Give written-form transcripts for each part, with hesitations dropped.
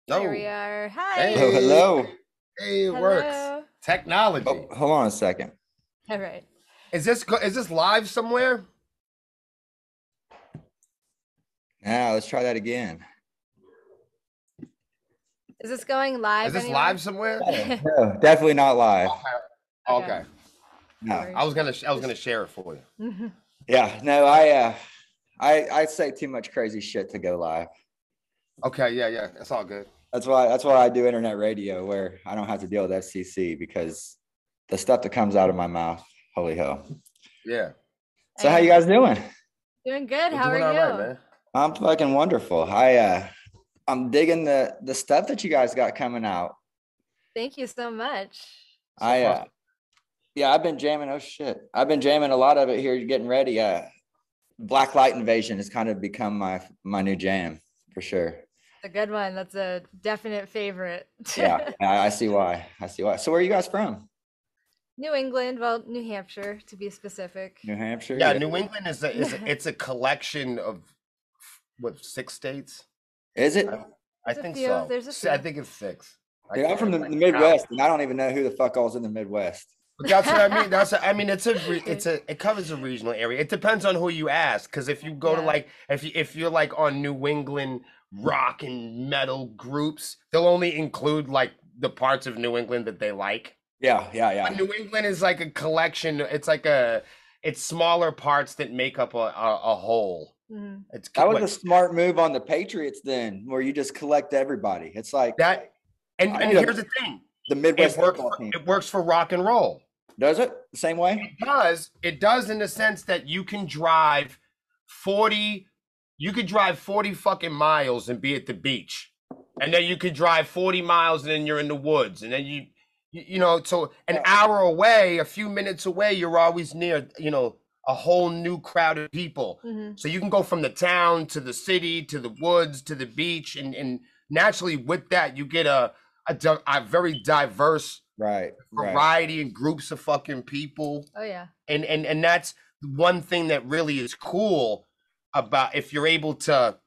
There we No. are. Hi. Oh, Hey. hello. Hey, it works. Hello. Technology. Oh, hold on a second. All right. Is this live somewhere? Now let's try that again. Is this going live Is this anywhere? live somewhere? No, definitely not live. Okay. No. I was gonna share it for you. Yeah, no, I say too much crazy shit to go live. Okay, yeah, that's all good. That's why I do internet radio where I don't have to deal with FCC because the stuff that comes out of my mouth, holy hell. Yeah. So how you guys doing? Doing good. We're How doing are all you? right, man. I'm fucking wonderful. I'm digging the stuff that you guys got coming out. Thank you so much. Yeah, I've been jamming. Oh shit. I've been jamming a lot of it here getting ready. Black Light Invasion has kind of become my new jam for sure. It's a good one. That's a definite favorite. Yeah, I see why. So where are you guys from? New England, well, New Hampshire to be specific. New Hampshire? Yeah, New England it's a collection of what, 6 states? Is it? I There's a think few. so. There's a few. I think it's 6. Dude, I'm from the Midwest, and I don't even know who the fuck all's in the Midwest. But that's what I mean. It covers a regional area. It depends on who you ask. Because if you go to like if you're like on New England rock and metal groups, they'll only include like the parts of New England that they like. Yeah. But New England is like a collection. It's smaller parts that make up a whole. Mhm. That was a smart move on the Patriots then, where you just collect everybody. It's like that. And here's the thing. The Midwest it works for rock and roll. Does it the same way? It does in the sense that you can drive 40 fucking miles and be at the beach. And then you could drive 40 miles and then you're in the woods. And then you know, so an hour away, a few minutes away, you're always near, a whole new crowd of people. Mm-hmm. So you can go from the town to the city, to the woods, to the beach. And naturally with that, you get a very diverse variety and groups of fucking people. Oh yeah. And that's one thing that really is cool about if you're able to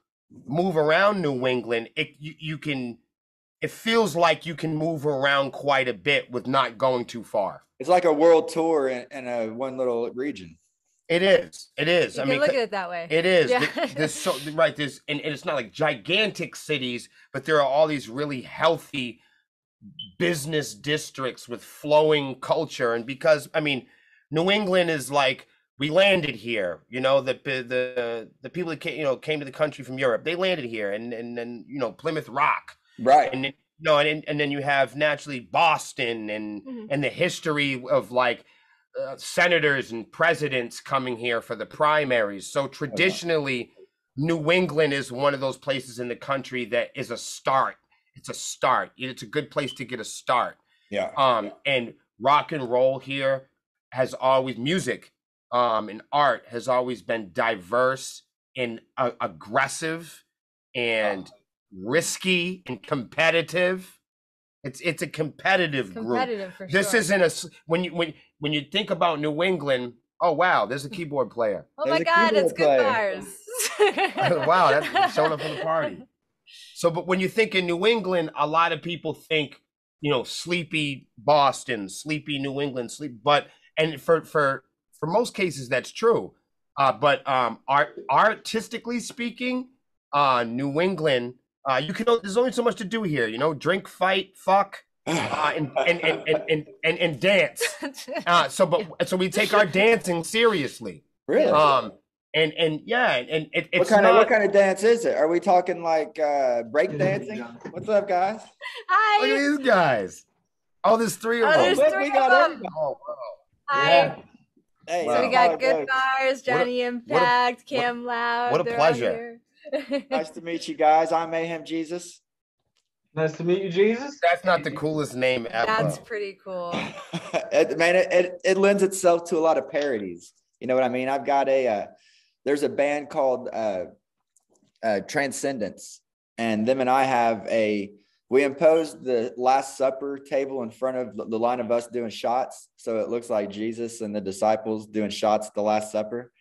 move around New England, it feels like you can move around quite a bit with not going too far. It's like a world tour in a one little region. It is. You can look at it that way. It is. Yeah. And it's not like gigantic cities, but there are all these really healthy business districts with flowing culture. And because New England is like, we landed here, the people that came to the country from Europe, they landed here, and then Plymouth Rock, right? And and then you have naturally Boston and the history of like senators and presidents coming here for the primaries. So traditionally, New England is one of those places in the country that is a start. It's a start. It's a good place to get a start. Yeah. And rock and roll here has always music. And art has always been diverse and aggressive and risky and competitive. It's a competitive group. Competitive for This sure. isn't when you think about New England. Oh wow, there's a keyboard player. Oh my God, it's good bars. Wow, that's showing up for the party. So, but when you think in New England, a lot of people think, sleepy Boston, sleepy New England, and for most cases that's true. But artistically speaking, New England, there's only so much to do here, drink, fight, fuck, and dance. So we take our dancing seriously. Really? It's what kind of dance is it? Are we talking like break dancing? What's up, guys? Hi. Look at these guys. Oh, there's 3 of them. There's 3 we got of everybody. them. Oh, wow. Hi. Yeah. Hey, So we got Good Bars, Johnny Impact, Cam Loud. What a pleasure. Nice to meet you guys. I'm Mayhem Jesus. Nice to meet you, Jesus. That's not the coolest name ever. That's pretty cool. it lends itself to a lot of parodies. You know what I mean? I've got there's a band called Transcendence, and them and I we imposed the Last Supper table in front of the line of us doing shots. So it looks like Jesus and the disciples doing shots at the Last Supper.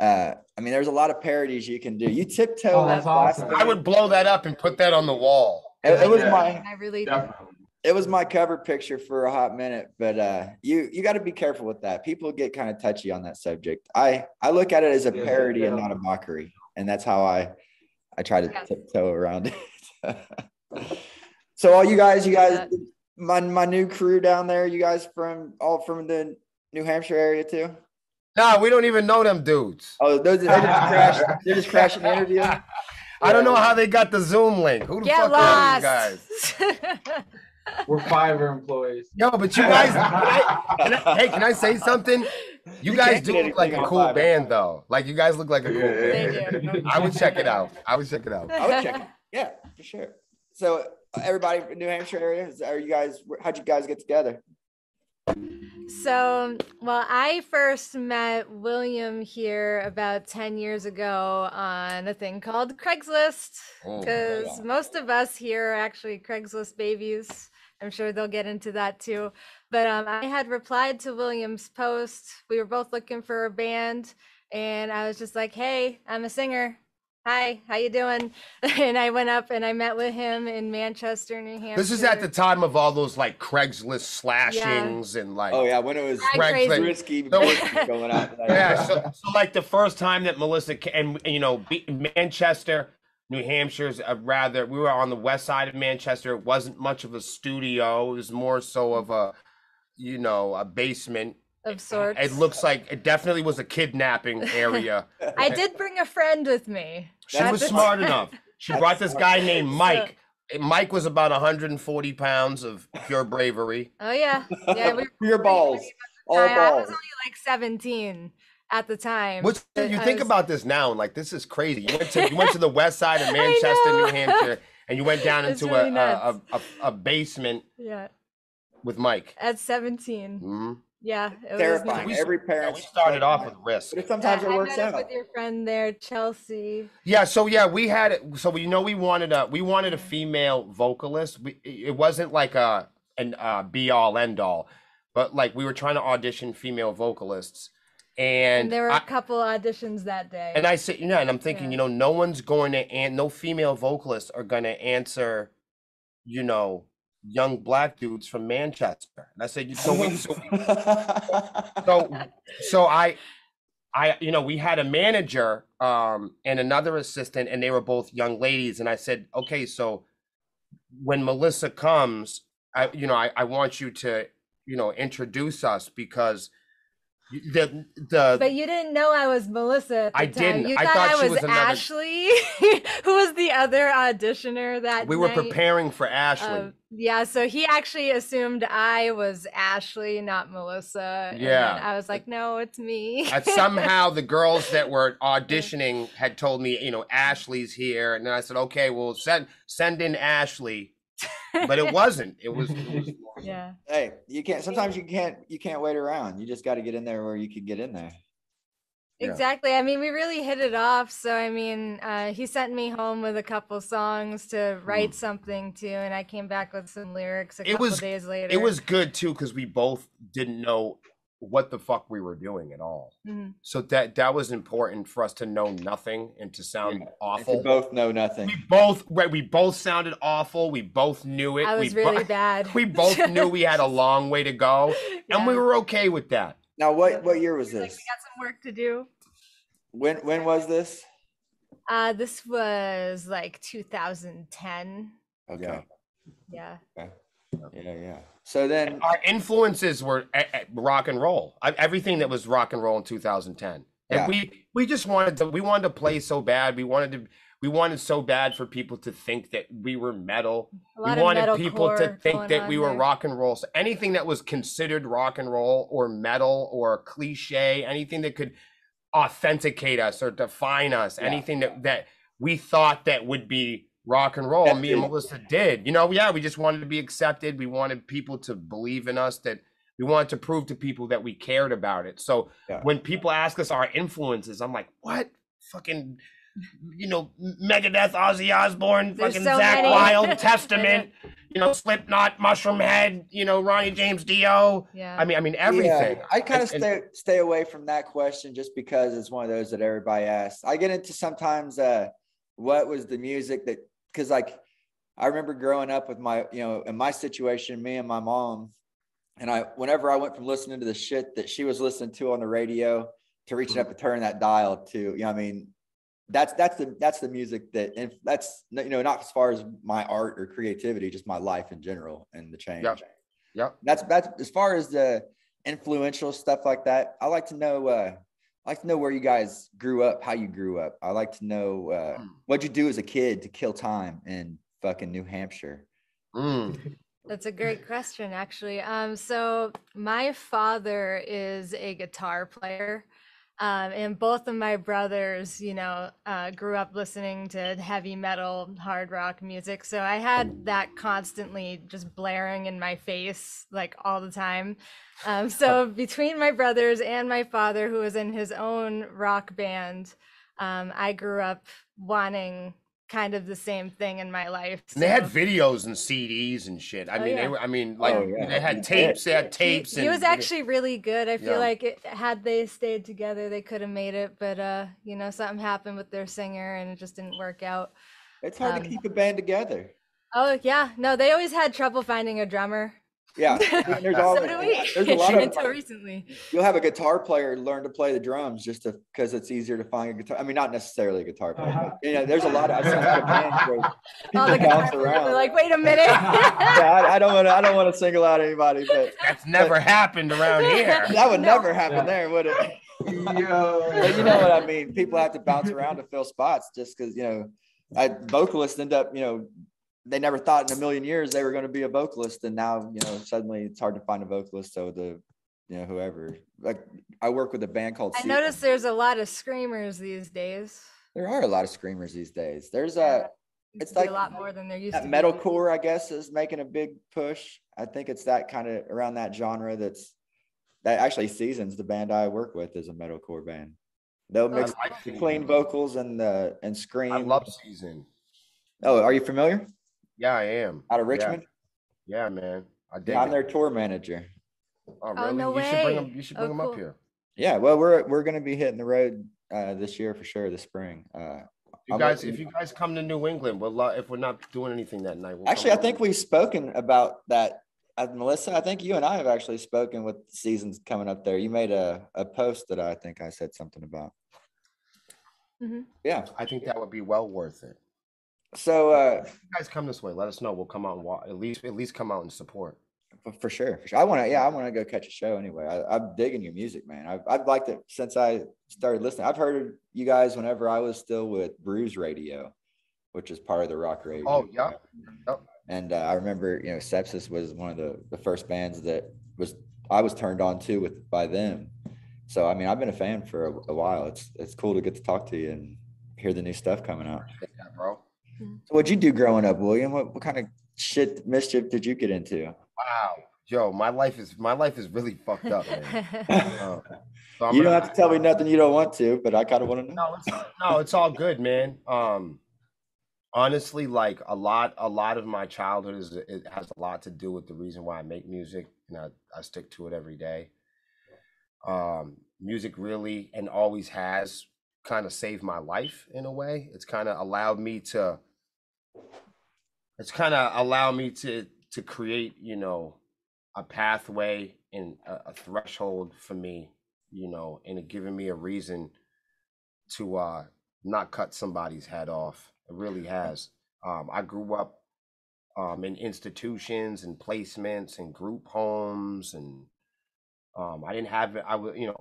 I mean, there's a lot of parodies you can do. You tiptoe. Oh, that's awesome. I would blow that up and put that on the wall. It was I really Definitely. it was my cover picture for a hot minute, but you got to be careful with that. People get kind of touchy on that subject. I look at it as a parody and not a mockery, and that's how I try to tiptoe around it. So all you guys, my new crew down there, you guys all from the New Hampshire area too? No, we don't even know them dudes. Oh, they're just crashing the interview. I don't know how they got the Zoom link. Who the Get fuck lost. are these guys? We're Fiverr employees. Yo, but you guys, can I say something? You guys do look like a cool band, though. Like, you guys look like a cool band. They do. I would check it out. I would check it out. I would check it. Yeah, for sure. So everybody in New Hampshire area, how'd you guys get together? So, well, I first met William here about 10 years ago on a thing called Craigslist, because most of us here are actually Craigslist babies. I'm sure they'll get into that too. But I had replied to William's post. We were both looking for a band, and I was just like, hey, I'm a singer. Hi, how you doing? And I went up and I met with him in Manchester, New Hampshire. This is at the time of all those like Craigslist slashings and like. Oh yeah, when it was crazy. risky going out. Yeah, so like the first time that Melissa and Manchester, New Hampshire's we were on the west side of Manchester. It wasn't much of a studio. It was more so of a basement. Of sorts. It looks like it definitely was a kidnapping area. I did bring a friend with me. She was smart enough. She brought this guy named Mike. Mike was about 140 pounds of pure bravery. Oh yeah, yeah. Pure balls. All balls. I was only like 17 at the time. You think about this now, and like this is crazy. You went to the west side of Manchester, New Hampshire, and you went down into really a basement. Yeah. With Mike. At 17. Mm-hmm. Yeah, it terrifying. Was Every parent. We started off with risk, but sometimes it works out. With your friend there, Chelsea. Yeah, so yeah, we had it. So we wanted a female vocalist. It wasn't like an be all end all, but like we were trying to audition female vocalists, and there were a couple auditions that day. And I said, and I'm thinking, no one's going to, and no female vocalists are going to answer, young black dudes from Manchester. And I said, we had a manager and another assistant, and they were both young ladies. And I said, okay, so when Melissa comes, I want you to, introduce us, because but you didn't know I was Melissa at the time. Didn't. You I thought thought I she was Ashley, who was the other auditioner that we were preparing for Ashley. Yeah, so he actually assumed I was Ashley, not Melissa. Yeah. And I was like, no, it's me. And somehow the girls that were auditioning had told me, Ashley's here. And then I said, okay, well, send in Ashley. But it wasn't. It was yeah. Hey, sometimes you can't wait around. You just got to get in there where you can get in there. Exactly. I mean, we really hit it off. So, I mean, he sent me home with a couple songs to write something to, and I came back with some lyrics a couple days later. It was good too, because we both didn't know what the fuck we were doing at all. Mm-hmm. So that was important for us to know nothing and to sound awful. We both know nothing. We both sounded awful. We both knew it. I was really bad. We both knew we had a long way to go, and we were okay with that. Now, what year was this? We got some work to do. When was this? This was like 2010. Okay. Yeah. Okay. Yeah. So then our influences were rock and roll. Everything that was rock and roll in 2010. And we just wanted to play so bad. We wanted so bad for people to think that we were metal. We wanted people to think that we were rock and roll. So anything that was considered rock and roll or metal or cliche, anything that could authenticate us or define us, anything that we thought that would be rock and roll, me and Melissa did. We just wanted to be accepted. We wanted people to believe in us, that we wanted to prove to people that we cared about it. So when people ask us our influences, I'm like, what? Fucking, Megadeth, Ozzy Osbourne, fucking Zakk Wylde, Testament, Slipknot, Mushroom Head, Ronnie James Dio. Yeah. I mean everything. Yeah, I kind of stay away from that question just because it's one of those that everybody asks. I get into sometimes what was the music that, because like I remember growing up with my, in my situation, me and my mom, and whenever I went from listening to the shit that she was listening to on the radio to reaching up and turning that dial to, I mean, that's the music that, and that's, not as far as my art or creativity, just my life in general and the change. Yep. That's as far as the influential stuff like that. I like to know where you guys grew up, how you grew up. I like to know what'd you do as a kid to kill time in fucking New Hampshire. That's a great question, actually. So my father is a guitar player. And both of my brothers, grew up listening to heavy metal, hard rock music. So I had that constantly just blaring in my face, like all the time. So between my brothers and my father, who was in his own rock band, I grew up wanting kind of the same thing in my life. And they had videos and CDs and shit. They had tapes. They had tapes. He was actually really good. I feel like had they stayed together, they could have made it. But something happened with their singer, and it just didn't work out. It's hard to keep a band together. Oh yeah, no, they always had trouble finding a drummer. Yeah, there's a lot of until recently. You'll have a guitar player learn to play the drums just because it's easier to find a guitar. I mean, not necessarily a guitar player. But, there's a lot of bands where people bounce around. They're like, wait a minute. Yeah, I don't want to single out anybody, but that's never happened around here. That would never happen there, would it? But you know what I mean. People have to bounce around to fill spots just because vocalists end up they never thought in a million years they were going to be a vocalist, and now suddenly it's hard to find a vocalist. So whoever, like I work with a band called I noticed there's a lot of screamers these days. There are a lot of screamers these days. There's it's like a lot more than there used to be. Metalcore, I guess, is making a big push. I think it's that kind of around that genre that actually Seasons, the band I work with, is a metalcore band. They'll mix clean vocals and scream. I love Season. Oh, are you familiar? Yeah, I am. Out of Richmond? Yeah, man. I'm their tour manager. Oh, really? No way. You should bring them up here. Yeah, well, we're going to be hitting the road this year for sure, this spring. If you guys come to New England, if we're not doing anything that night. I think we've spoken about that. Melissa, I think you and I have actually spoken with Seasons coming up there. You made a post that I think I said something about. Mm-hmm. Yeah. I think that would be well worth it. So if you guys come this way, let us know. We'll come out and at least come out and support. For sure. I want to go catch a show anyway. I'm digging your music, man. I've liked it since I started listening. I've heard you guys whenever I was still with Bruise Radio, which is part of the Rock Radio. Oh, yeah. Yep. And I remember, Sepsiss was one of the first bands that I was turned on to by them. So, I mean, I've been a fan for a while. It's cool to get to talk to you and hear the new stuff coming out. Yeah, bro. So what'd you do growing up, William? What kind of mischief did you get into? Wow, Joe, my life is really fucked up, man. So you don't have to tell me nothing you don't want to, but I kind of want to know. No, it's all good, man. Honestly, like a lot of my childhood it has a lot to do with the reason why I make music, and I stick to it every day. Music really and always has kind of saved my life in a way. It's kind of allowed me to create, a pathway and a threshold for me, and it giving me a reason to not cut somebody's head off. It really has. I grew up in institutions and placements and group homes, and I didn't have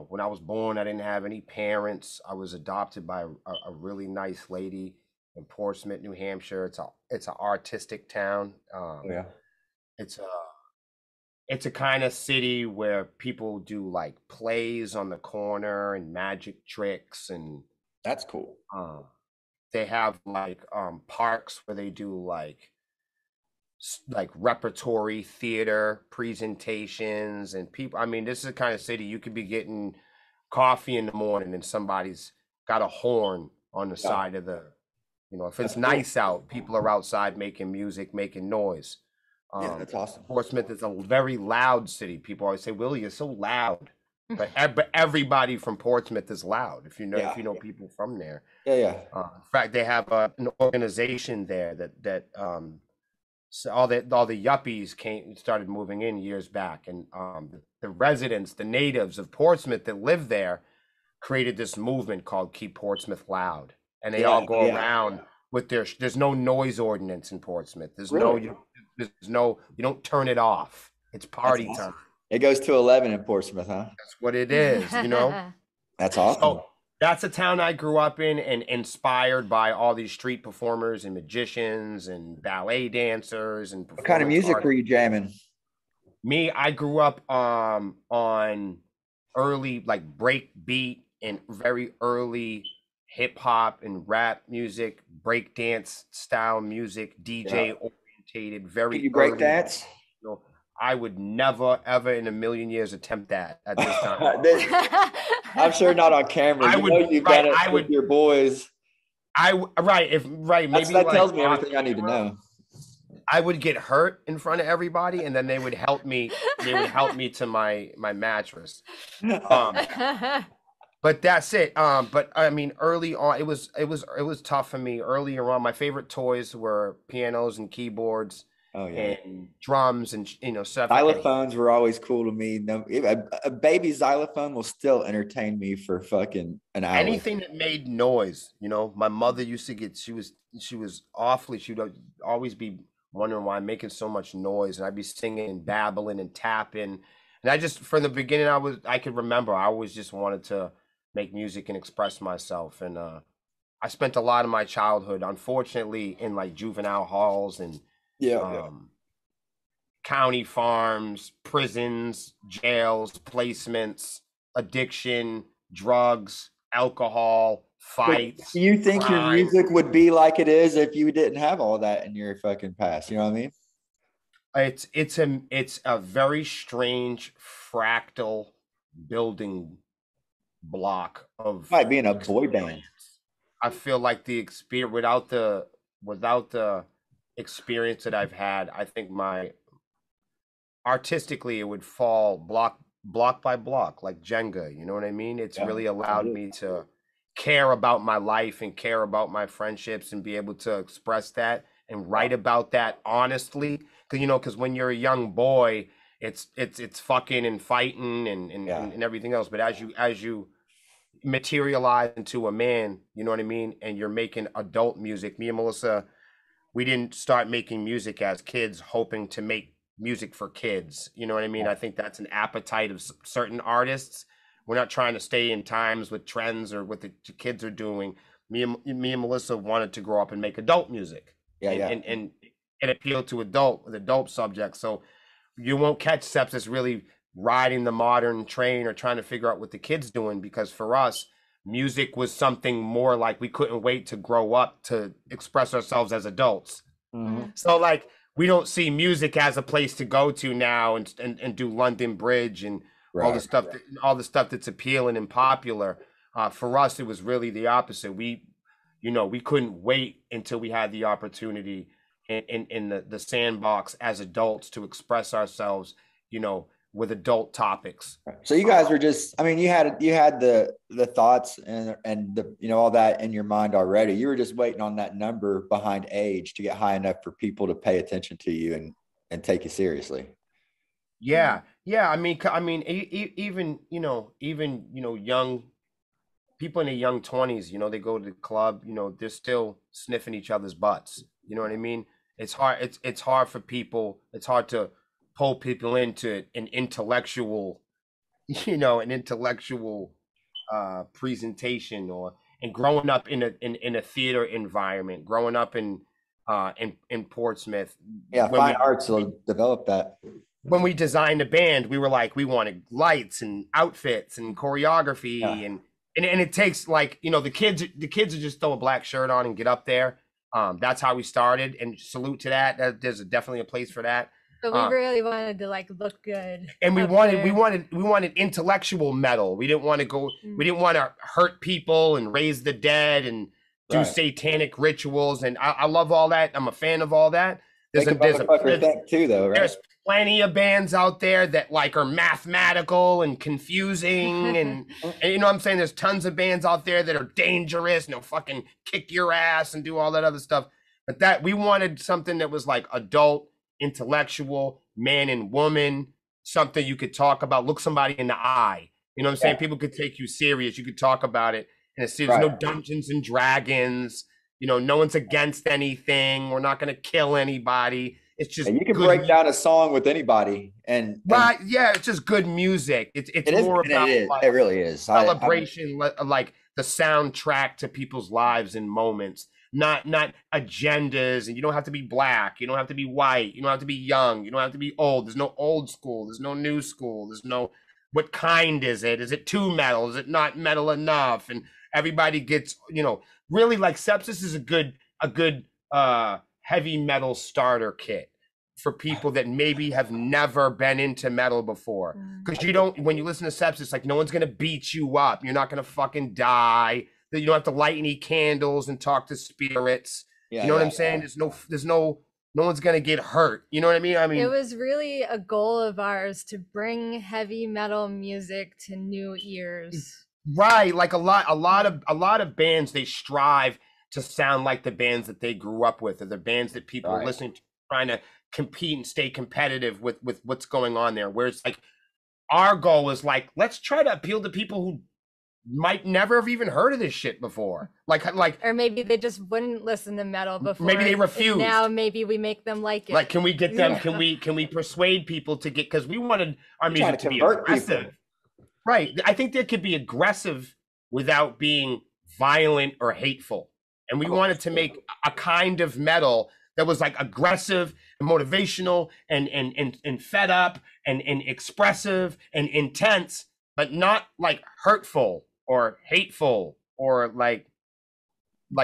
when I was born, I didn't have any parents. I was adopted by a really nice lady in Portsmouth, New Hampshire. It's an artistic town. It's a kind of city where people do like plays on the corner and magic tricks, and that's cool. They have like parks where they do like repertory theater presentations, and people, I mean, this is the kind of city you could be getting coffee in the morning and somebody's got a horn on the side of the, if it's nice out, people are outside making music, making noise. Yeah, that's awesome. Portsmouth is a very loud city. People always say, Willie, you're so loud. But everybody from Portsmouth is loud. If you know people from there. Yeah. In fact, they have an organization there that so all the yuppies started moving in years back, and the residents, the natives of Portsmouth that live there, created this movement called Keep Portsmouth Loud, and they all go around with there's no noise ordinance in Portsmouth. There's really? you don't turn it off. It's party time. It goes to 11 in Portsmouth, huh? That's what it is, you know. That's awesome. So that's a town I grew up in, and inspired by all these street performers and magicians and ballet dancers and what kind of music were you jamming? Me, I grew up on early like break beat and very early hip hop and rap music, break dance style music, DJ orientated. Very. Did you break dance? I would never, ever in a million years attempt that at this time. I'm sure not on camera. You've done it with your boys. Maybe that tells me everything I need to know. I would get hurt in front of everybody, and then they would help me. They would help me to my mattress. But that's it. But I mean, early on, it was tough for me. Earlier on, my favorite toys were pianos and keyboards. Oh yeah, and drums and stuff. Xylophones were always cool to me. No, a baby xylophone will still entertain me for fucking an hour. Anything that made noise, my mother used to get. She was awfully. She would always be wondering why I'm making so much noise, and I'd be singing and babbling and tapping. And I just, from the beginning, I could remember I always just wanted to make music and express myself. And I spent a lot of my childhood, unfortunately, in like juvenile halls and. County farms, prisons, jails, placements, addiction, drugs, alcohol, fights. Do you think crime. Your music would be like it is if you didn't have all that in your fucking past? You know what I mean? It's a very strange fractal building block of might be in a boy band. I feel like the experience without the experience that I've had, I think artistically it would fall block by block like Jenga, you know what I mean? It's really allowed me to care about my life and care about my friendships and be able to express that and write about that honestly, because when you're a young boy, it's fucking and fighting and everything else, but as you materialize into a man, you know what I mean, and you're making adult music. Me and Melissa, we didn't start making music as kids hoping to make music for kids. You know what I mean? I think that's an appetite of certain artists. We're not trying to stay in times with trends or what the kids are doing. Me and Melissa wanted to grow up and make adult music. And appeal to adult subjects. So you won't catch Sepsiss really riding the modern train or trying to figure out what the kids doing, because for us, music was something more like we couldn't wait to grow up to express ourselves as adults. Mm-hmm. So like we don't see music as a place to go to now and do London Bridge and all the stuff that's appealing and popular. For us, it was really the opposite. We couldn't wait until we had the opportunity in the sandbox as adults to express ourselves, with adult topics. So you guys were just, I mean, you had the thoughts and the, all that in your mind already. You were just waiting on that number behind age to get high enough for people to pay attention to you and take you seriously. Yeah. I mean, even young people in their young 20s, they go to the club, they're still sniffing each other's butts. You know what I mean? It's hard. It's hard for people. It's hard to pull people into an intellectual presentation and growing up in a theater environment, growing up in Portsmouth. Yeah, fine arts will develop that. When we designed the band, we were like, we wanted lights and outfits and choreography and it takes the kids are just throw a black shirt on and get up there. That's how we started, and salute to that. There's definitely a place for that. But we really wanted to look good. And we wanted intellectual metal. We didn't want to go, we didn't want to hurt people and raise the dead and do satanic rituals. And I love all that. I'm a fan of all that. There's Make a motherfucker think too, though, right? There's plenty of bands out there that like are mathematical and confusing and you know what I'm saying? There's tons of bands out there that are dangerous and they'll fucking kick your ass and do all that other stuff. But that we wanted something that was like adult, intellectual, man and woman, something you could talk about, look somebody in the eye. You know what I'm saying? People could take you serious. You could talk about it. And there's no Dungeons and Dragons. You know, no one's against anything. We're not going to kill anybody. It's just you can break down a song with anybody, and yeah, it's just good music. It's more about it really is celebration, like the soundtrack to people's lives and moments, not agendas. And you don't have to be black, you don't have to be white, you don't have to be young, you don't have to be old. There's no old school, there's no new school, there's no what kind is it? Is it too metal? Is it not metal enough? And everybody gets, you know, really like Sepsiss is a good heavy metal starter kit for people that maybe have never been into metal before. Because you don't, when you listen to Sepsiss, like no one's gonna beat you up. You're not gonna fucking die. You don't have to light any candles and talk to spirits. You know what I'm saying? There's no one's gonna get hurt. You know what I mean? It was really a goal of ours to bring heavy metal music to new ears. Right, like a lot of bands, they strive to sound like the bands that they grew up with, or the bands that people are listening to, trying to compete and stay competitive with what's going on there. Where it's like our goal is like, let's try to appeal to people who might never have even heard of this shit before. Like or maybe they just wouldn't listen to metal before. Maybe they refuse. Now maybe we make them like it. Like, can we get them? Can we persuade people to get? Because we wanted our music to be aggressive. People. Right. I think that could be aggressive without being violent or hateful. And we wanted to make a kind of metal that was like aggressive and motivational and fed up and expressive and intense, but not like hurtful or hateful or like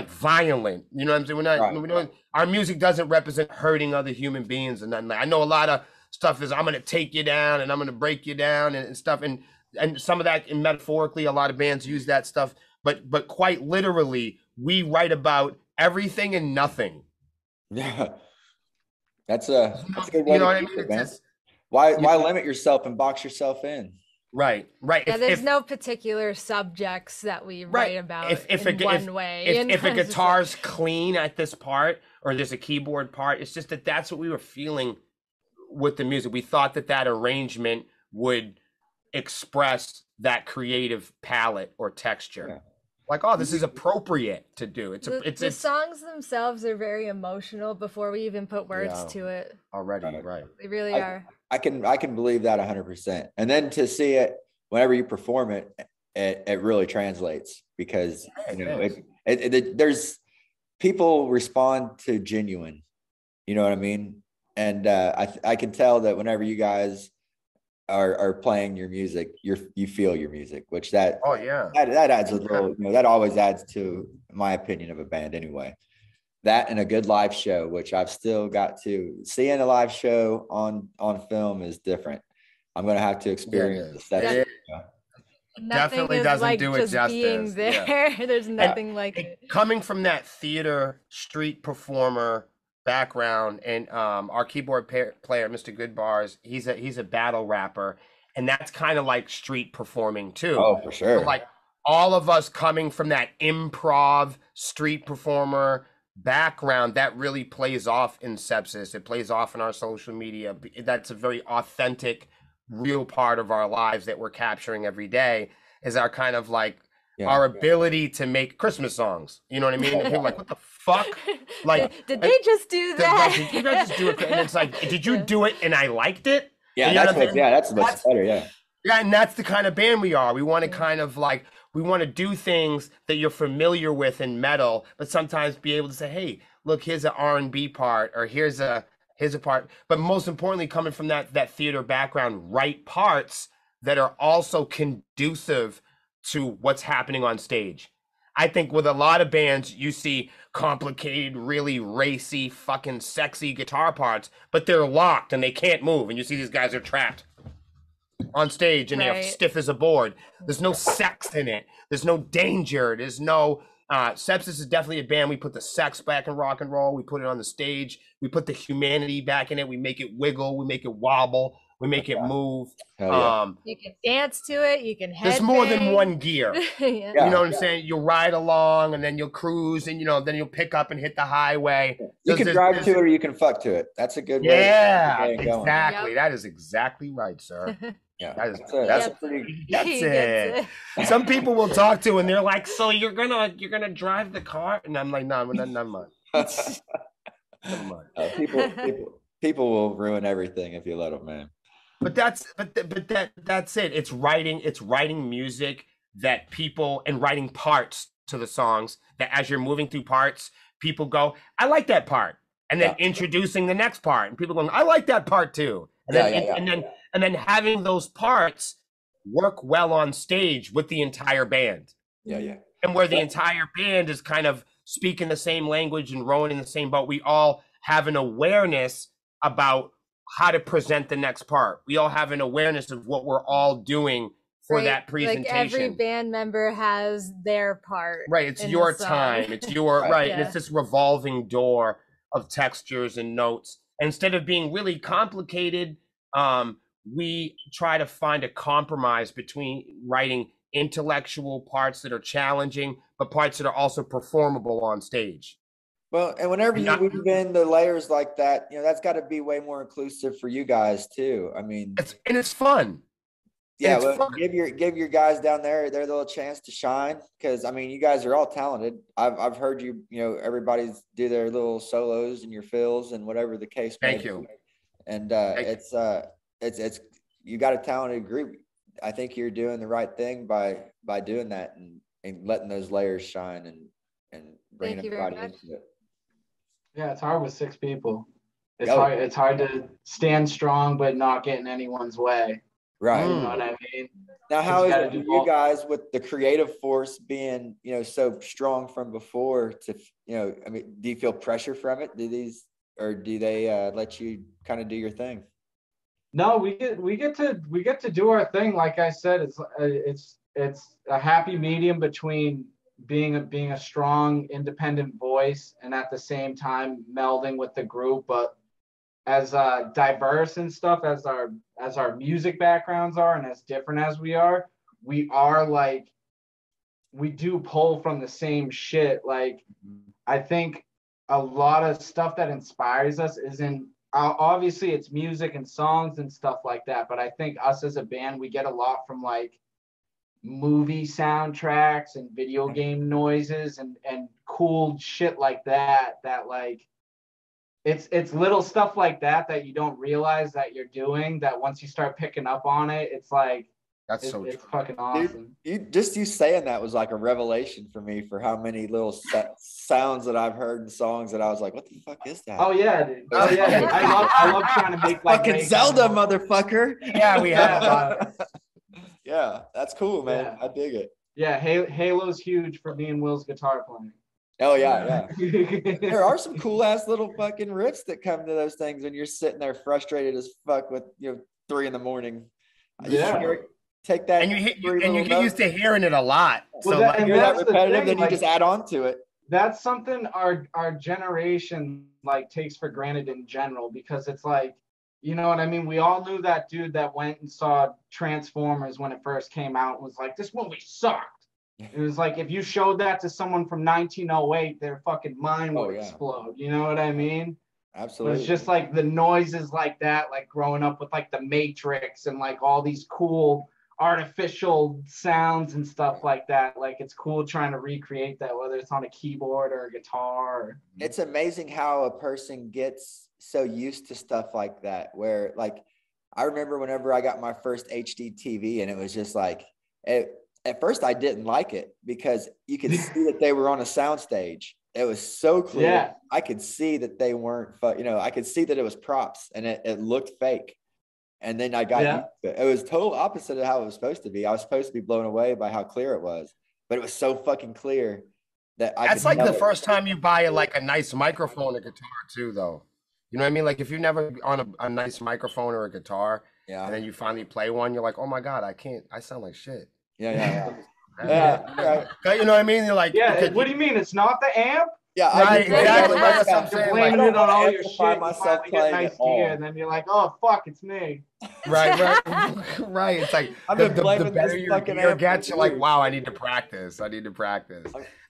violent. You know what I'm saying? We're not our music doesn't represent hurting other human beings and nothing. I know a lot of stuff is I'm gonna take you down and I'm gonna break you down and stuff, and some of that, and metaphorically, a lot of bands use that stuff, but quite literally, we write about everything and nothing. Yeah, that's a good way. You know what I mean? Just, why limit yourself and box yourself in? Right. Yeah, there's no particular subjects that we write about in one way. If a guitar's clean at this part, or there's a keyboard part, it's just that's what we were feeling with the music. We thought that arrangement would express that creative palette or texture. Yeah. Like, oh, this is appropriate to do. The songs themselves are very emotional before we even put words to it. Already, right? They really are. I can believe that 100%. And then to see it whenever you perform it, it really translates, because you know there's people respond to genuine. You know what I mean? And I can tell that whenever you guys are playing your music, you feel your music, which that adds a little, you know, that always adds to my opinion of a band anyway. That and a good live show, which I've still got to see. In a live show on film is different. I'm gonna have to experience that. Definitely doesn't do it justice. Being there, there's nothing like it. Coming from that theater street performer background, and our keyboard player, Mr. Goodbars, he's a battle rapper, and that's kind of like street performing too. Oh, for sure. So like all of us coming from that improv street performer background, that really plays off in Sepsiss. It plays off in our social media. That's a very authentic, real part of our lives that we're capturing every day, is our kind of like our ability to make Christmas songs. You know what I mean? People are like, what the fuck? Like, did they just do that? Did you guys just do it? And it's like, did you do it and I liked it? Yeah, that's much better. Yeah. Yeah, and that's the kind of band we are. We want to kind of like, we want to do things that you're familiar with in metal, but sometimes be able to say, hey, look, here's an R&B part, or here's a part. But most importantly, coming from that theater background, write parts that are also conducive to what's happening on stage. I think with a lot of bands, you see complicated, really racy, fucking sexy guitar parts, but they're locked and they can't move. And you see these guys are trapped on stage and they're stiff as a board. There's no sex in it. There's no danger. There's no, Sepsiss is definitely a band. We put the sex back in rock and roll. We put it on the stage. We put the humanity back in it. We make it wiggle. We make it wobble. We make it move. You can dance to it. You can headbang. There's more than one gear. Yeah. You know what I'm saying? You'll ride along, and then you'll cruise, and then you'll pick up and hit the highway. You can drive to it, or you can fuck to it. That's a good way. Yeah, exactly. That is exactly right, sir. Yeah, that's it. Some people will talk to, and they're like, "So you're gonna drive the car?" And I'm like, "No, never mind." People will ruin everything if you let them, man. But that's it. It's writing music that people, and writing parts to the songs that as you're moving through parts, people go, "I like that part," and then introducing the next part, and people going, "I like that part too," and then having those parts work well on stage with the entire band. And where the entire band is kind of speaking the same language and rowing in the same boat, we all have an awareness about how to present the next part. We all have an awareness of what we're all doing for that presentation. Like every band member has their part. Right. It's your time. It's your right. And it's this revolving door of textures and notes. Instead of being really complicated, we try to find a compromise between writing intellectual parts that are challenging, but parts that are also performable on stage. Well, and whenever you weave in the layers like that, that's got to be way more inclusive for you guys too. I mean, it's fun. Yeah, well, give your guys down there their little chance to shine, because I mean, you guys are all talented. I've heard everybody's do their little solos and your fills and whatever the case may be. Thank you. And it's you got a talented group. I think you're doing the right thing by doing that and letting those layers shine and bringing everybody into it. Yeah, it's hard with 6 people. It's hard to stand strong but not get in anyone's way. Right. You know what I mean? Now, how is it for you guys with the creative force being, so strong from before to, I mean, do you feel pressure from it? Do they let you kind of do your thing? No, we get to do our thing. Like I said, it's a happy medium between being a strong independent voice and at the same time melding with the group, but as diverse and stuff as our music backgrounds are and as different as we are like, we do pull from the same shit. Like, I think a lot of stuff that inspires us isn't obviously it's music and songs and stuff like that, but I think us as a band, we get a lot from like movie soundtracks and video game noises and cool shit like that like it's little stuff like that you don't realize that you're doing, that once you start picking up on it, it's like it's fucking awesome. Dude, you saying that was like a revelation for me for how many little sounds that I've heard in songs that I was like, what the fuck is that? Oh yeah, dude. Oh yeah, dude. I love trying to make like fucking Zelda, motherfucker. Yeah, we have. Yeah, that's cool, man. Yeah. I dig it. Yeah, Halo's huge for me and Will's guitar playing. Oh yeah. There are some cool ass little fucking riffs that come to those things when you're sitting there frustrated as fuck with 3 a.m. Yeah. Take that and you get used to hearing it a lot. Well, so you're that repetitive, then you just add on to it. That's something our generation like takes for granted in general, because it's like, you know what I mean? We all knew that dude that went and saw Transformers when it first came out and was like, this movie sucked. It was like, if you showed that to someone from 1908, their fucking mind would explode. You know what I mean? Absolutely. But it's just like the noises like that, like growing up with like the Matrix and like all these cool artificial sounds and stuff like that. Like, it's cool trying to recreate that, whether it's on a keyboard or a guitar. It's amazing how a person gets so used to stuff like that, where like, I remember whenever I got my first HD TV, and it was just like, at first I didn't like it because you could see that they were on a soundstage. It was so clear. Yeah. I could see that they weren't, I could see that it was props and it looked fake. And then I got used to it. It was total opposite of how it was supposed to be. I was supposed to be blown away by how clear it was, but it was so fucking clear that that's like the first time you buy like a nice microphone or guitar too, though. You know what I mean? Like, if you've never on a nice microphone or a guitar, and then you finally play one, you're like, oh my God, I sound like shit. Yeah. Yeah, right. You know what I mean? You're like, Yeah, what do you mean? It's not the amp? Yeah, right, exactly. That's what I'm You're saying. blaming Like, it on all your amplify shit. myself You finally get playing nice at all. gear, and then you're like, oh fuck, it's me. right. Right. It's like I've the been blaming better this your fucking gear amp gets, for you're like, years. wow, I need to practice. The I better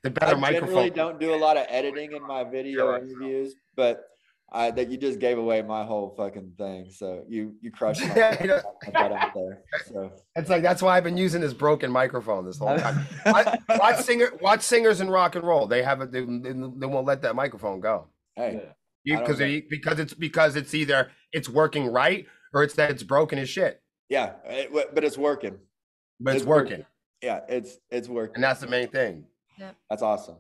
generally microphone. don't do a lot of editing in my video interviews, but that you just gave away my whole fucking thing. So you crushed my that out there. So It's like that's why I've been using this broken microphone this whole time. Watch singers in rock and roll. They have it. They won't let that microphone go. hey, Because it's either it's working right or it's that it's broken as shit. yeah, but it's working. But it's working. Yeah, it's working, and that's the main thing. Yep. That's awesome.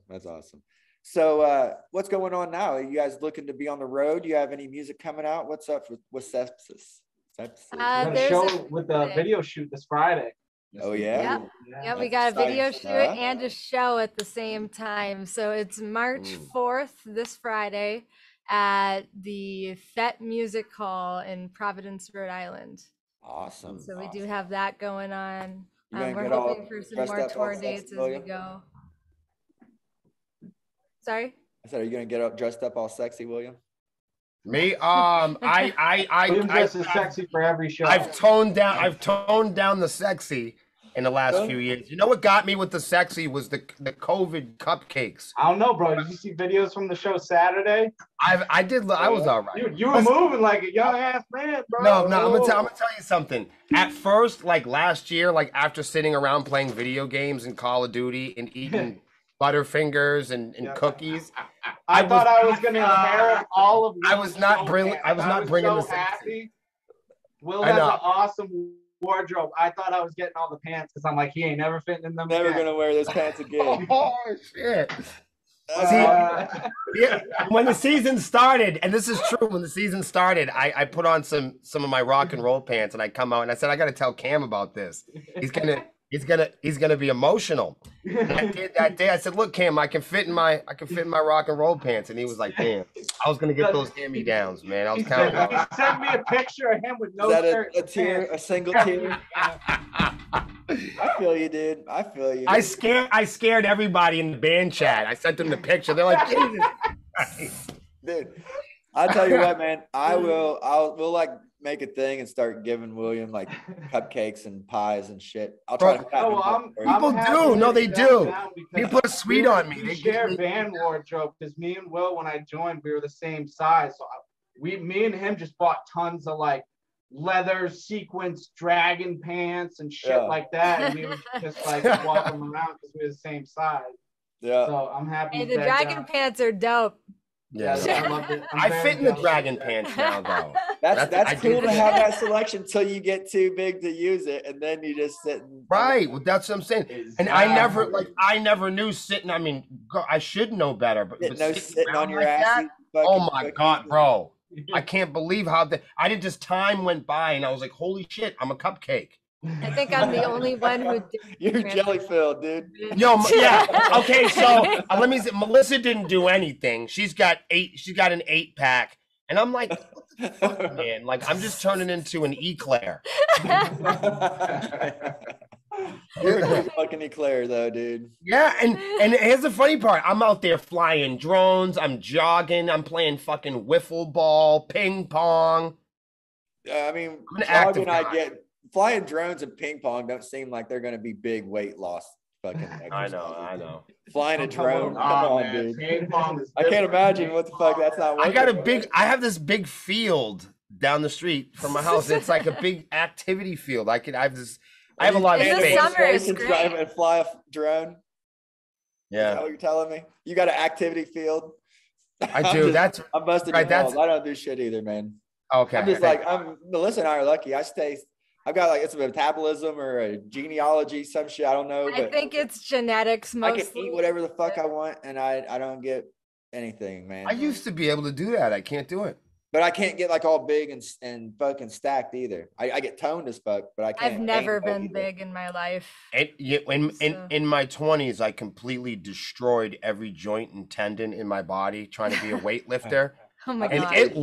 So what's going on now? Are you guys looking to be on the road? Do you have any music coming out? What's up with Sepsiss? Got a show with the video shoot this Friday. Oh yeah? Yeah, we got a video shoot and a show at the same time. So it's March 4th, this Friday, at the Fete Music Hall in Providence, Rhode Island. Awesome. So we do have that going on. We're get all hoping for some more dressed up tour all dates sexy, as we go. Sorry? I said, are you gonna get up dressed up all sexy, William? Me, William dresses sexy for every show. I've toned down the sexy in the last few years. You know what got me with the sexy was the COVID cupcakes. I don't know, bro. Did you see videos from the show Saturday? I did. I was all right. You were moving like a young ass man, bro. No, I'm gonna tell you something. At first, like last year, like after sitting around playing video games and Call of Duty and eating Butterfingers and cookies, I thought I was gonna inherit all of. I was not bringing the so happy. Will has an awesome wardrobe. I thought I was getting all the pants because I'm like, he ain't never fitting in them. Never gonna wear those pants again. Oh shit. Yeah, when the season started, and this is true, when the season started, I put on some of my rock and roll pants, and I come out and I said, I got to tell Cam about this. He's gonna be emotional. And I did that day. I said, look, Cam, I can fit in my rock and roll pants, and he was like, damn, I was gonna get those hand-me-downs, man. I was counting on it. He sent me a picture of him with no shirt. A single tear. I feel you, dude. I feel you. I scared everybody in the band chat. I sent them the picture. They're like, Jesus Christ. Dude, I'll tell you what, man. We'll like make a thing and start giving William like cupcakes and pies and shit. I'll try to people do. No, they do. People are sweet on me. We share band wardrobe because me and Will, when I joined, we were the same size. So me and him just bought tons of like leather sequence dragon pants and shit like that, and we would just like walk them around because we were the same size. Yeah. So I'm happy. Hey, the dragon pants are dope. Yeah, I love it. I fit in the dragon pants now, though. That's cool to have that selection until you get too big to use it, and then you just sit. Right. Well, that's what I'm saying. Exactly. And I never knew sitting. I mean, I should know better, but sitting on your like ass. Oh my God, bro! I can't believe how I did. Just time went by, and I was like, "Holy shit, I'm a cupcake." I think I'm the only one who did. You're jelly filled, dude. No, yeah. Okay, so let me say, Melissa didn't do anything. She's got an 8-pack, and I'm like, what the fuck, man? Like, I'm just turning into an eclair. You're a good fucking eclair, though, dude. Yeah, and here's the funny part. I'm out there flying drones. I'm jogging. I'm playing fucking wiffle ball, ping pong. I mean, jogging, I get. Flying drones and ping pong don't seem like they're going to be big weight loss. Fucking. I know. Flying a drone, come on, man. dude. Ping pong is I can't imagine what the fuck. That's not. I have this big field down the street from my house. It's like a big activity field. I have a lot of space. space. Summer is great. Drive and fly a drone. Yeah. Is that what you're telling me? You got an activity field? I do. I'm busting your balls. I don't do shit either, man. Okay. I'm just Melissa and I are lucky. I've got like it's a metabolism or a genealogy, some shit. I don't know. I think it's genetics mostly. I can eat whatever the fuck I want, and I don't get anything, man. I used to be able to do that. I can't do it. But I can't get like all big and fucking stacked either. I get toned as fuck, but I can't. I've never been big in my life. In my 20s, I completely destroyed every joint and tendon in my body trying to be a weightlifter. Oh my And God. it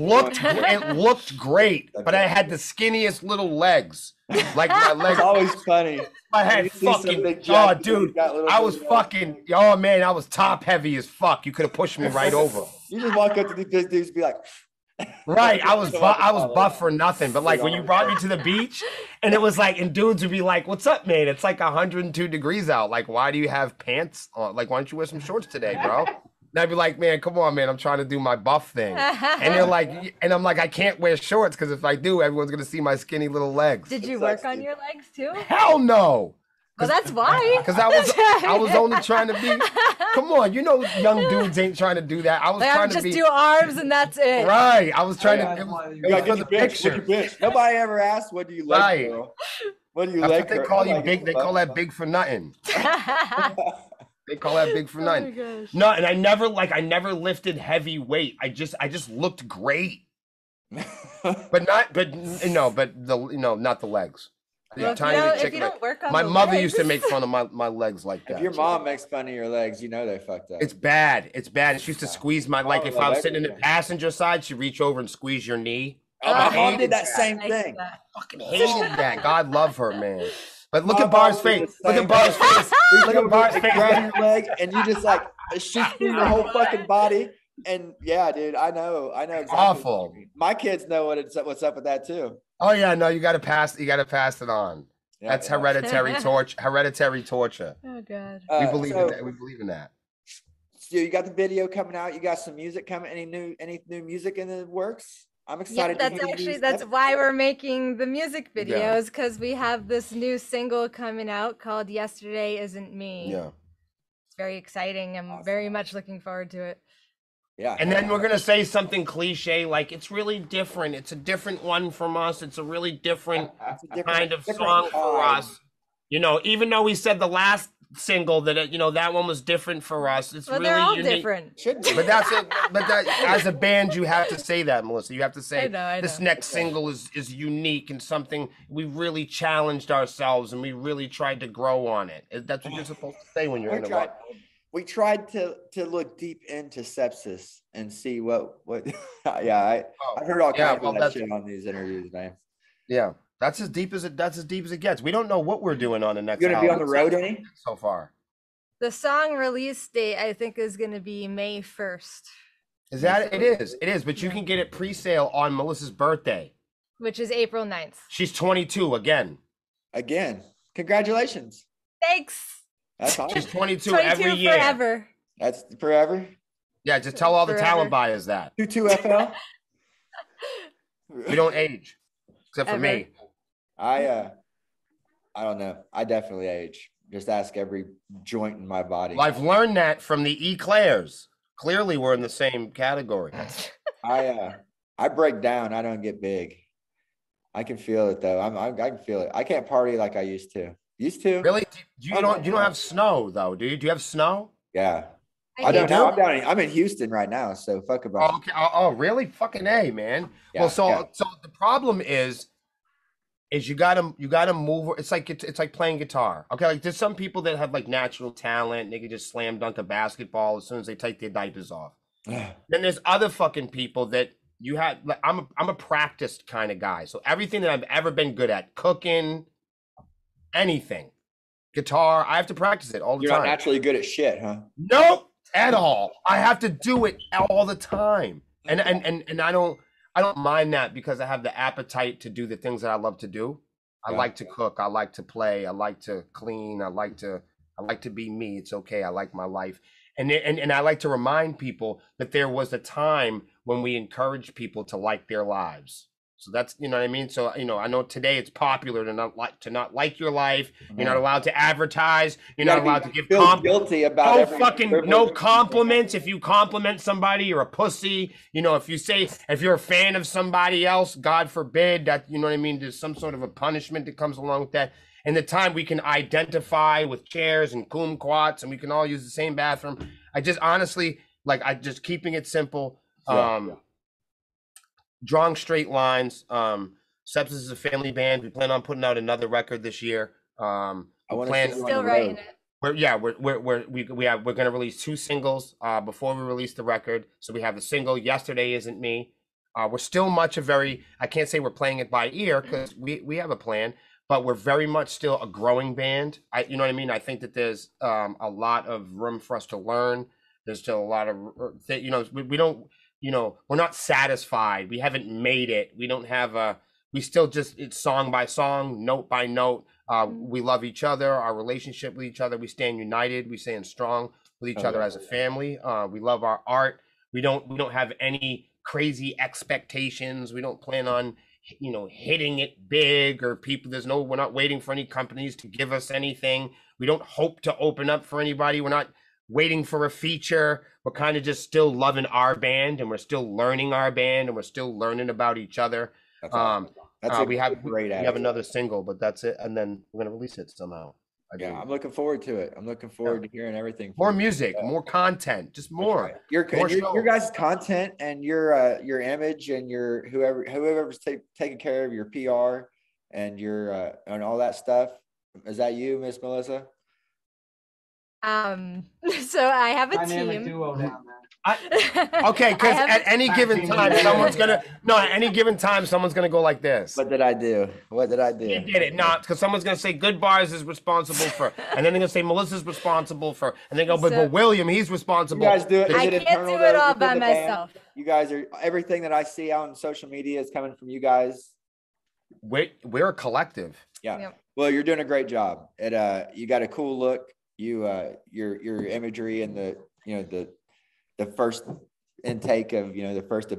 looked great, but I had the skinniest little legs. Like my legs. It's always funny. I had fucking, oh dude, I was fucking, oh man, I was top heavy as fuck. You could have pushed me right over. You just walk up to these dudes and be like, right. I was buff for nothing. But like when you brought me to the beach and it was like, and dudes would be like, what's up, man? It's like 102 degrees out. Like, why do you have pants on? Like, why don't you wear some shorts today, bro? And I'd be like, man, come on, man. I'm trying to do my buff thing. And they're like, and I'm like, I can't wear shorts because if I do, everyone's going to see my skinny little legs. Did you work on your legs too? Hell no. Well, that's why. Because I was only trying to be, come on, you know, young dudes ain't trying to do that. I was trying to just be. do arms and that's it. Right. I was trying to, it was for the picture. Nobody ever asked, what do you like, Right. girl? What do you That's like? what they call you big. They call that big for nothing. They call that big for nothing. Oh my gosh. No, and I never lifted heavy weight. I just looked great. But not the legs. Well, Tiny if you don't work on my the mother legs. used to make fun of my legs like that. If your mom makes fun of your legs, you know they fucked up. It's bad. It's bad. She used to squeeze my, like if I was sitting in the passenger side, she'd reach over and squeeze your knee. Oh, my mom did that same thing. Fucking hated that. God love her, man. But look at Bar's face. Look at Bar's face. Look at Bar's face. Grab your leg and you just like shoot through your whole fucking body. And yeah, dude, I know exactly. Awful. My kids know what's up with that too. Oh yeah, no, you gotta pass it on. Yeah, That's hereditary torture. Oh God. We believe in that. We believe in that. So you got the video coming out. You got some music coming. Any new music in the works? I'm excited. Yeah, that's why we're making the music videos, because we have this new single coming out called "Yesterday Isn't Me." Yeah. It's very exciting. I'm very much looking forward to it. Yeah. And then we're gonna say something cliche like it's really different. It's a different one from us. It's a really different kind of song for us. You know, even though we said the last single that that one was different for us. It's really they're all unique. different. But that's it. But that, as a band, you have to say that, Melissa. You have to say I this know. next single is unique and something we really challenged ourselves and we really tried to grow on it. That's what you're supposed to say when you're in a rock. We tried to look deep into sepsis and see what I've heard all kinds of that shit on these interviews, man. Yeah. That's as deep as it gets. We don't know what we're doing on the next You're gonna album. be on the road any? So far. The song release date, I think, is going to be May 1st. Is that it is, but you can get it pre-sale on Melissa's birthday, which is April 9th. She's 22 again. Congratulations. Thanks. That's awesome. She's 22 every year. Forever. That's forever. Yeah, just tell all the talent buyers that. 22 FL. We don't age, except for me. I don't know. I definitely age. Just ask every joint in my body. Well, I've learned that from the Eclairs. Clearly, we're in the same category. I break down. I don't get big. I can feel it though. I can feel it. I can't party like I used to. Really? You don't have snow though, do you? Do you have snow? Yeah. I don't know. I'm in Houston right now, so fuck about it. Okay. Oh, really? Fucking A, man. Yeah, well, so the problem is you gotta move. It's like playing guitar. Okay, like there's some people that have like natural talent. They can just slam dunk a basketball as soon as they take their diapers off. Then there's other fucking people that you have. Like, I'm a practiced kind of guy. So everything that I've ever been good at, cooking, anything, guitar, I have to practice it all the time. You're not naturally good at shit, huh? Nope, at all. I have to do it all the time, and I don't mind that because I have the appetite to do the things that I love to do. I like to cook. I like to play. I like to clean. I like to be me. It's okay. I like my life. And I like to remind people that there was a time when we encouraged people to like their lives. So that's, you know what I mean? So, I know today it's popular to not like your life. You're not allowed to advertise. You're not allowed to give guilty about no compliments. If you compliment somebody, you're a pussy. If you're a fan of somebody else, God forbid that, you know what I mean? There's some sort of a punishment that comes along with that. And the time we can identify with chairs and kumquats and we can all use the same bathroom. I just honestly, just keeping it simple. Drawing straight lines. Sepsiss is a family band. We plan on putting out another record this year. Still writing it. we're gonna release 2 singles before we release the record. So we have the single "Yesterday Isn't Me." We're still I can't say we're playing it by ear because we have a plan, but we're very much still a growing band. You know what I mean? I think that there's a lot of room for us to learn. There's still a lot of we don't, we're not satisfied. We haven't made it. We don't have we still just, it's song by song, note by note. We love each other, our relationship with each other. We stand united. We stand strong with each other as a family. We love our art. We don't have any crazy expectations. We don't plan on, hitting it big or people. We're not waiting for any companies to give us anything. We don't hope to open up for anybody. We're not waiting for a feature. We're kind of just still loving our band, and we're still learning our band, and we're still learning about each other. That's awesome. We have another single, but that's it, and then we're gonna release it somehow. I'm looking forward to it. I'm looking forward to hearing everything. More music, more content, just more. Right. Your guys' content and your image and your whoever's taking care of your PR and your and all that stuff. Is that you, Miss Melissa? So I have a Dynamic team. duo down there. Okay, because at any given time, someone's gonna go like this. What did I do? What did I do? You did it, not because someone's gonna say Good Bars is responsible for, and then they're gonna say Melissa's responsible for, and they go, but William, he's responsible. You guys do it. I can't do it all by myself. You guys are, everything that I see out on social media is coming from you guys. We're a collective. Yeah. Yep. Well, you're doing a great job. You got a cool look. Your imagery and the first intake of, the first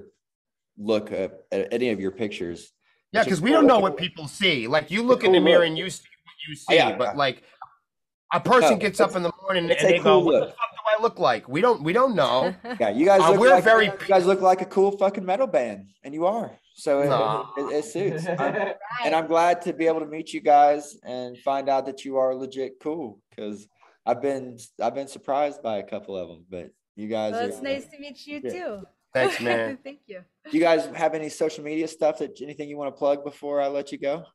look at any of your pictures. Yeah, because we don't know what people see. Like, you look in the mirror and you see what you see, but like a person gets up in the morning and they go, "What the fuck do I look like?" We don't know. Yeah, you guys you guys look like a cool fucking metal band, and you are. So it suits. And I'm glad to be able to meet you guys and find out that you are legit cool, because I've been surprised by a couple of them, but you guys it's nice to meet you too. Thanks, man. Thank you. Do you guys have any social media stuff, anything you want to plug before I let you go?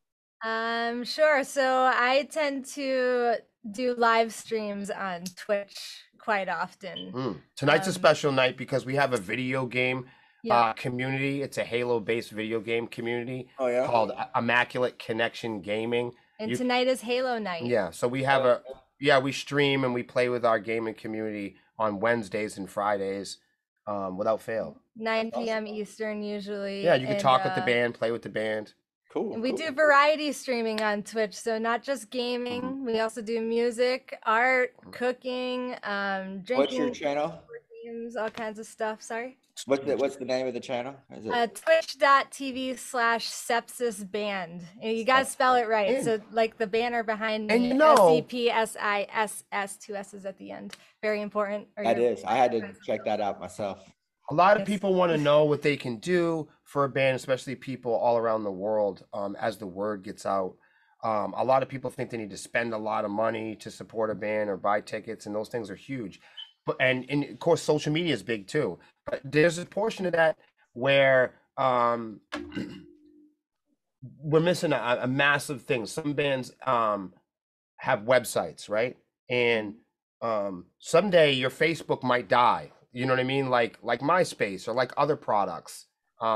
Sure. So I tend to do live streams on Twitch quite often. Tonight's a special night because we have a video game community. It's a Halo-based video game community called Immaculate Connection Gaming. And tonight is Halo night. Yeah, so we have we stream and we play with our gaming community on Wednesdays and Fridays without fail. 9 p.m. Eastern usually. Yeah, you can talk with the band, play with the band. Cool. And we do variety streaming on Twitch, so not just gaming. We also do music, art, cooking, drinking. What's your channel? Games, all kinds of stuff. Sorry. What's the name of the channel? Is it twitch.tv/Sepsiss band. You gotta spell it right. So like the banner behind me, SEPSISS, 2 S's at the end. Very important. That is. I had to check that out myself. A lot of people want to know what they can do for a band, especially people all around the world, as the word gets out. A lot of people think they need to spend a lot of money to support a band or buy tickets, and those things are huge. But and of course, social media is big too. But there's a portion of that where we're missing a massive thing. Some bands have websites, right? And someday your Facebook might die. You know what I mean? Like MySpace or like other products.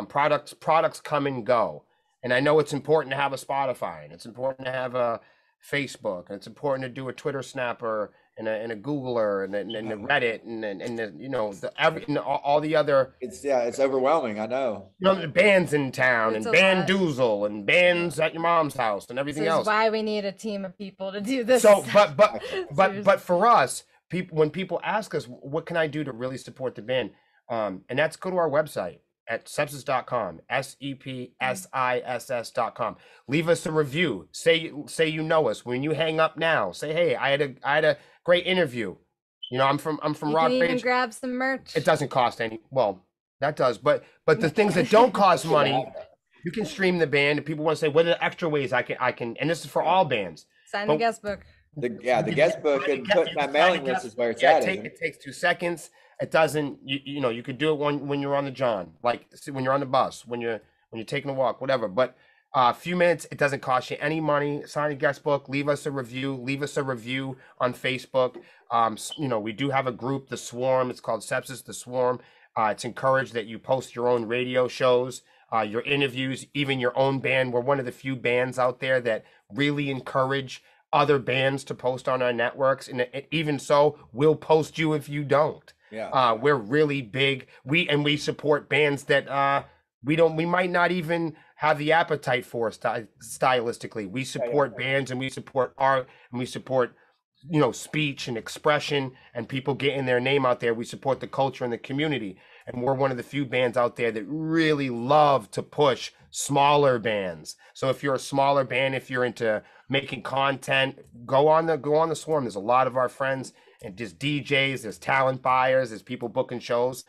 Products come and go. And I know it's important to have a Spotify, and it's important to have a Facebook, and it's important to do a Twitter Snapper and a Googler and a Reddit and all the other. It's overwhelming. I know. The bands in town and Bandoozle and bands at your mom's house and everything else. That's why we need a team of people to do this. So, but for us, when people ask us, what can I do to really support the band? And that's go to our website at sepsiss.com, SEPSISS.com. Leave us a review. Say you know us. When you hang up now, say, hey, I had a great interview. I'm from Rock Rage. You can even Rage. grab some merch. It doesn't cost any. Well, that does, but the things that don't cost money, you can stream the band. If people want to say, what are the extra ways I can, and this is for all bands. Sign the guest book. The guest book and put that mailing list is where it's at. It takes 2 seconds. It doesn't. You could do it when you're on the John, like when you're on the bus, when you're taking a walk, whatever. But A few minutes. It doesn't cost you any money. Sign a guest book. Leave us a review. Leave us a review on Facebook. You know, we do have a group, The Swarm. It's called Sepsiss, The Swarm. It's encouraged that you post your own radio shows, your interviews, even your own band. We're one of the few bands out there that really encourage other bands to post on our networks. And even so, we'll post you if you don't. Yeah. We're really big. We support bands that we might not even have the appetite for stylistically. We support bands, and we support art, and we support, you know, speech and expression and people getting their name out there. We support the culture and the community. And we're one of the few bands out there that really love to push smaller bands. So if you're a smaller band, if you're into making content, go on the Swarm. There's a lot of our friends and just DJs, there's talent buyers, there's people booking shows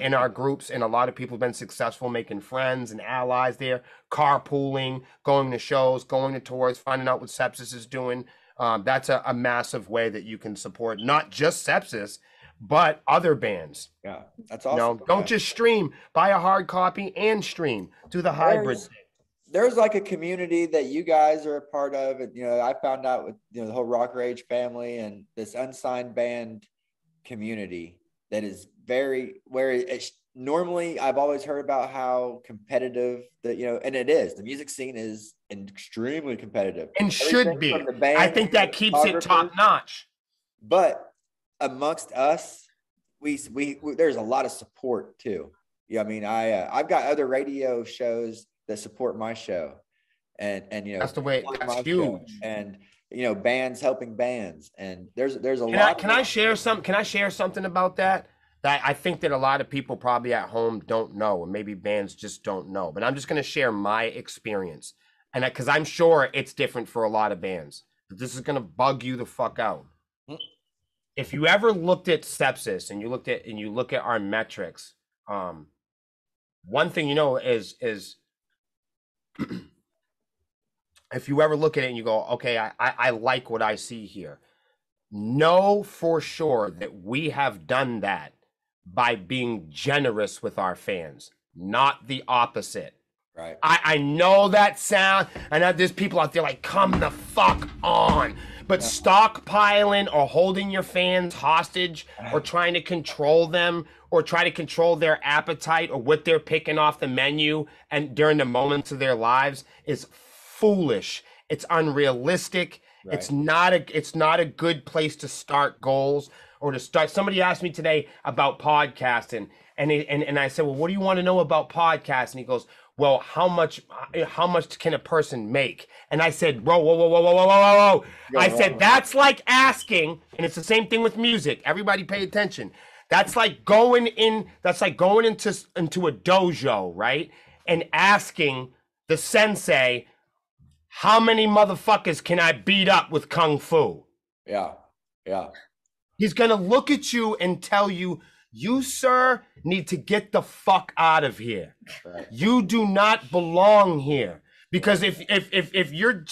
in our groups, and a lot of people have been successful making friends and allies there, carpooling, going to shows, going to tours, finding out what Sepsiss is doing. That's a massive way that you can support not just Sepsiss, but other bands. Yeah, that's awesome. You know, don't just stream. Buy a hard copy and stream. Do the hybrid thing. There's like a community that you guys are a part of. And, you know, I found out with, you know, the whole Rock Rage family and this unsigned band community that is where it's normally, I've always heard about how competitive that, you know, and it is. The music scene is extremely competitive. And should be. I think that keeps it top notch. But amongst us, we there's a lot of support too. Yeah, I mean, I've got other radio shows that support my show, and you know, that's the way. That's huge. And you know, bands helping bands, and there's a lot. Can I share something about that? That I think that a lot of people probably at home don't know, or maybe bands just don't know. But I'm just going to share my experience, and because I'm sure it's different for a lot of bands. But this is going to bug you the fuck out. If you ever looked at Sepsiss and you look at our metrics, one thing you know is if you ever look at it and you go, okay, I like what I see here. Know for sure that we have done that by being generous with our fans, not the opposite. Right. I know that sound, and there's people out there like, come the fuck on. But stockpiling or holding your fans hostage or trying to control them or try to control their appetite or what they're picking off the menu and during the moments of their lives is foolish. It's unrealistic. Right. It's not a good place to start goals or to start. Somebody asked me today about podcasting, and I said, well, what do you want to know about podcasting? He goes, well, how much can a person make? And I said, whoa. I said, that's like asking, and it's the same thing with music. Everybody pay attention. That's like going into a dojo, right? And asking the sensei, how many motherfuckers can I beat up with Kung Fu? Yeah. He's going to look at you and tell you, you, sir, need to get the fuck out of here. Right. You do not belong here. Because if you're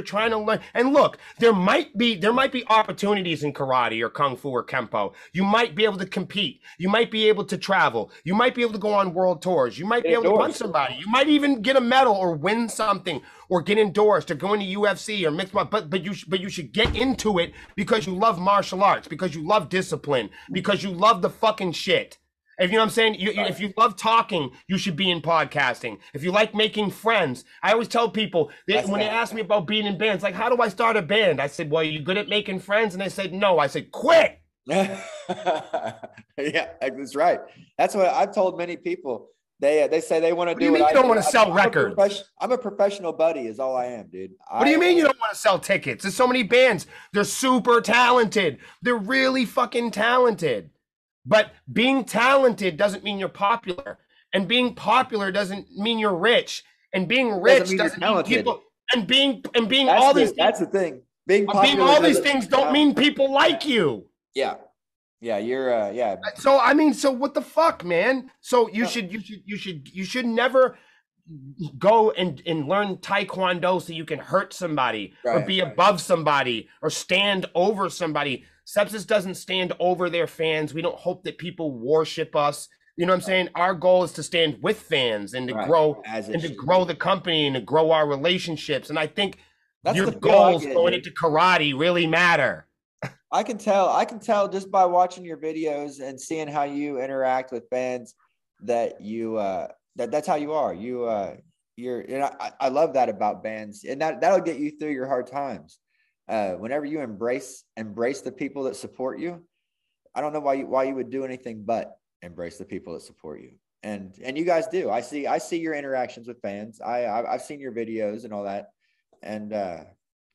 trying to learn, and look, there might be opportunities in karate or kung fu or kempo. You might be able to compete. You might be able to travel. You might be able to go on world tours. You might be able to punch somebody. You might even get a medal or win something or get endorsed or go into UFC or mixed. But you should get into it because you love martial arts, because you love discipline, because you love the fucking shit. If you know what I'm saying, if you love talking, you should be in podcasting. If you like making friends, I always tell people when they ask me about being in bands, like, how do I start a band? I said, well, are you good at making friends? And they said, no. I said, quit. Yeah, that's right. That's what I've told many people. They say they want to do. What do you mean you don't want to sell records? I'm a professional buddy, is all I am, dude. What do you mean you don't want to sell tickets? There's so many bands. They're super talented. They're really fucking talented. But being talented doesn't mean you're popular, and being popular doesn't mean you're rich, and being rich doesn't mean people. And being all these. That's the thing. Being all these things don't mean people like you. Yeah, you're yeah. So so what the fuck, man? So you should never go and learn Taekwondo so you can hurt somebody or be above somebody or stand over somebody. Sepsiss doesn't stand over their fans. We don't hope that people worship us. You know what I'm saying? Our goal is to stand with fans and to Right. grow As it and to should grow be. the company and to grow our relationships. And I think That's your the feel I goals get, going dude. into karate really matter. I can tell just by watching your videos and seeing how you interact with fans that you that's how you are. You're, and I love that about bands, and that'll get you through your hard times. Whenever you embrace the people that support you, I don't know why you would do anything but embrace the people that support you. And you guys do. I see your interactions with fans. I've seen your videos and all that, and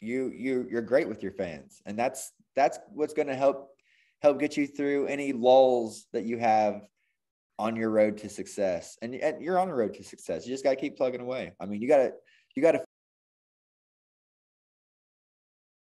you're great with your fans, and that's what's going to help get you through any lulls that you have on your road to success. And you're on the road to success. You just got to keep plugging away. I mean, you got to